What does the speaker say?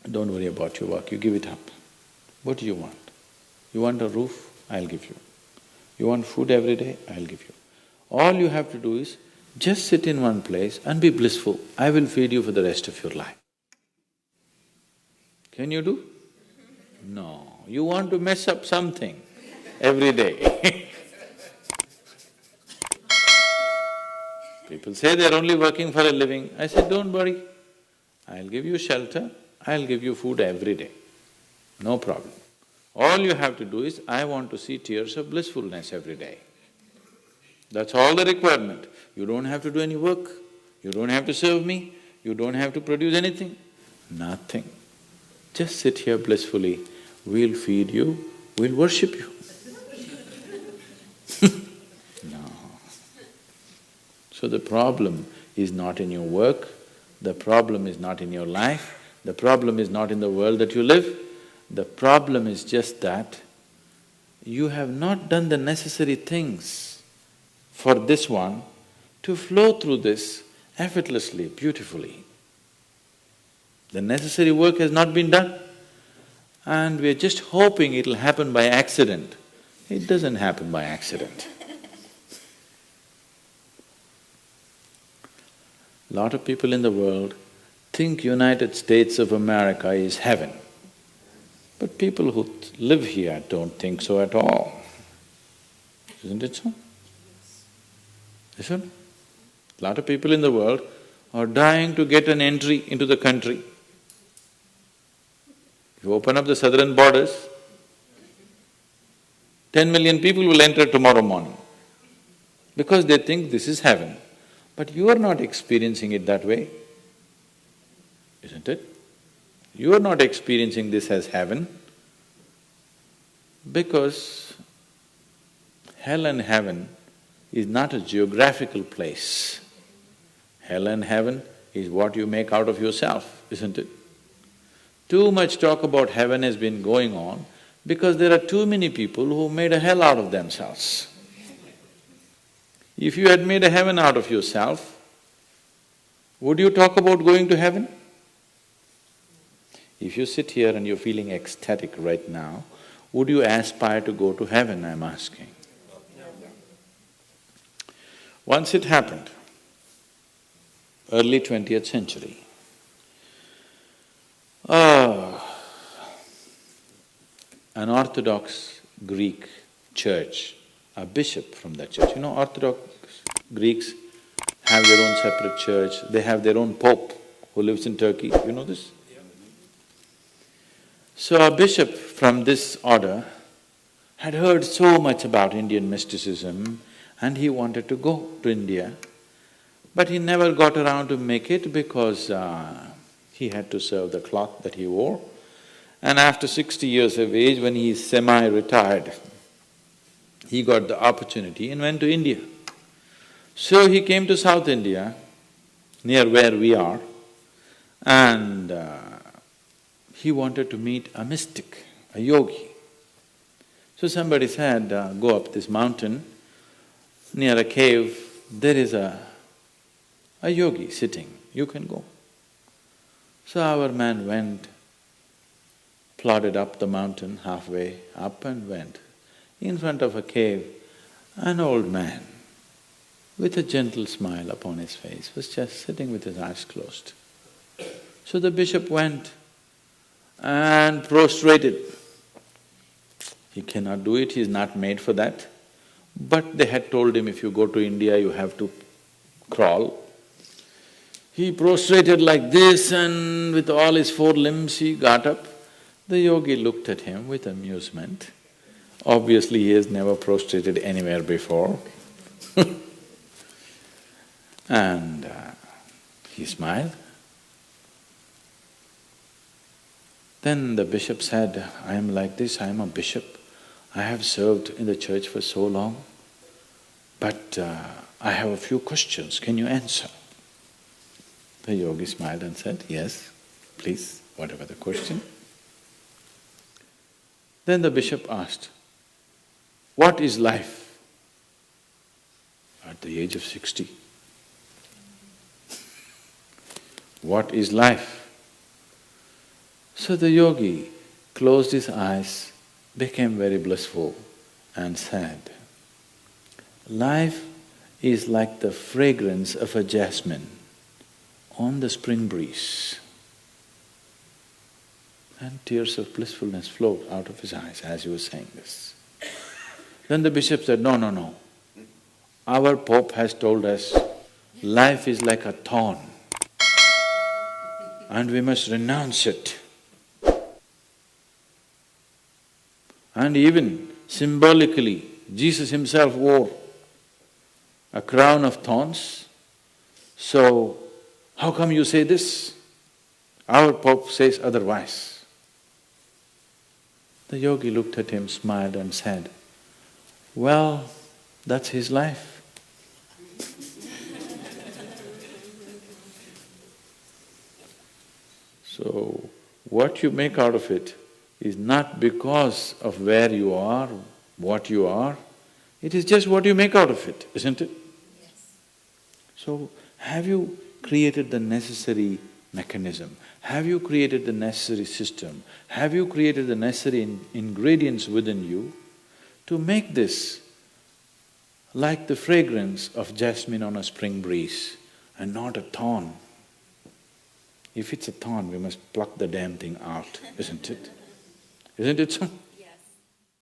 Don't worry about your work, you give it up. What do you want? You want a roof? I'll give you. You want food every day? I'll give you. All you have to do is just sit in one place and be blissful. I will feed you for the rest of your life. Can you do? No, you want to mess up something every day. People say they're only working for a living. I said, don't worry, I'll give you shelter, I'll give you food every day, no problem. All you have to do is, I want to see tears of blissfulness every day. That's all the requirement. You don't have to do any work, you don't have to serve me, you don't have to produce anything, nothing. Just sit here blissfully, we'll feed you, we'll worship you. No. So the problem is not in your work, the problem is not in your life, the problem is not in the world that you live, the problem is just that you have not done the necessary things for this one to flow through this effortlessly, beautifully. The necessary work has not been done and we're just hoping it'll happen by accident. It doesn't happen by accident. Lot of people in the world think United States of America is heaven. But people who live here don't think so at all. Isn't it so? Isn't it? Lot of people in the world are dying to get an entry into the country. You open up the southern borders, 10 million people will enter tomorrow morning because they think this is heaven. But you are not experiencing it that way, isn't it? You are not experiencing this as heaven because hell and heaven is not a geographical place. Hell and heaven is what you make out of yourself, isn't it? Too much talk about heaven has been going on because there are too many people who made a hell out of themselves. If you had made a heaven out of yourself, would you talk about going to heaven? If you sit here and you're feeling ecstatic right now, would you aspire to go to heaven, I'm asking? Once it happened, early 20th century, an Orthodox Greek church, a bishop from that church, Orthodox Greeks have their own separate church, they have their own pope who lives in Turkey, you know this? So a bishop from this order had heard so much about Indian mysticism and he wanted to go to India, but he never got around to make it because he had to serve the cloth that he wore. And after 60 years of age, when he is semi-retired, he got the opportunity and went to India. So he came to South India, near where we are, and he wanted to meet a mystic, a yogi. So somebody said, go up this mountain, near a cave, there is a yogi sitting, you can go. So our man went, plodded up the mountain, halfway up and went. In front of a cave, an old man with a gentle smile upon his face was just sitting with his eyes closed. So the bishop went and prostrated. He cannot do it, he is not made for that. But they had told him, if you go to India, you have to crawl. He prostrated like this and with all his four limbs he got up. The yogi looked at him with amusement. Obviously, he has never prostrated anywhere before. And he smiled. Then the bishop said, I am like this, I am a bishop. I have served in the church for so long, but I have a few questions, can you answer? The yogi smiled and said, yes, please, whatever the question. Then the bishop asked, what is life? At the age of 60. What is life? So the yogi closed his eyes, became very blissful and said, life is like the fragrance of a jasmine on the spring breeze. And tears of blissfulness flowed out of his eyes as he was saying this. Then the bishop said, no, no, no. Our Pope has told us life is like a thorn and we must renounce it. And even symbolically, Jesus himself wore a crown of thorns. So, how come you say this? Our Pope says otherwise. The yogi looked at him, smiled and said, well, that's his life. So, what you make out of it is not because of where you are, what you are, it is just what you make out of it, isn't it? Yes. So, have you created the necessary mechanism? Have you created the necessary system? Have you created the necessary ingredients within you to make this like the fragrance of jasmine on a spring breeze and not a thorn? If it's a thorn, we must pluck the damn thing out, isn't it? Isn't it so?